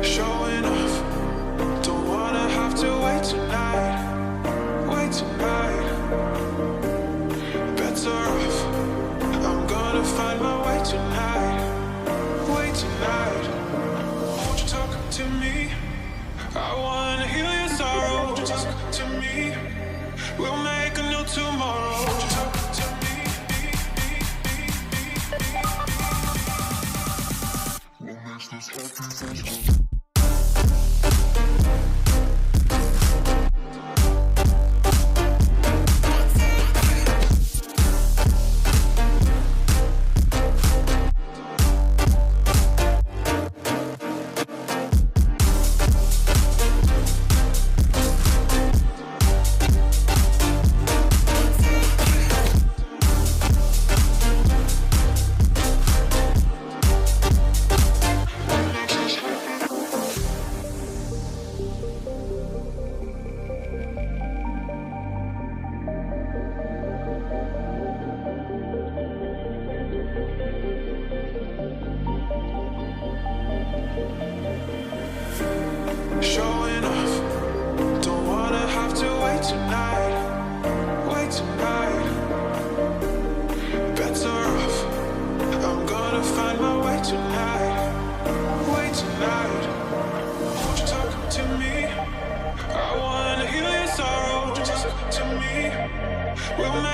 Showing off, don't wanna have to wait tonight. Wait tonight, better off. I'm gonna find my way tonight. Wait tonight, won't you talk to me? I wanna heal your sorrow. Won't you talk to me? We'll make a new tomorrow. Won't you talk to me? What makes this happy? Showing off, don't wanna have to wait tonight. Wait tonight, better off. I'm gonna find my way tonight. Wait tonight, won't you talk to me? I wanna heal your sorrow. Won't you talk to me? We'll make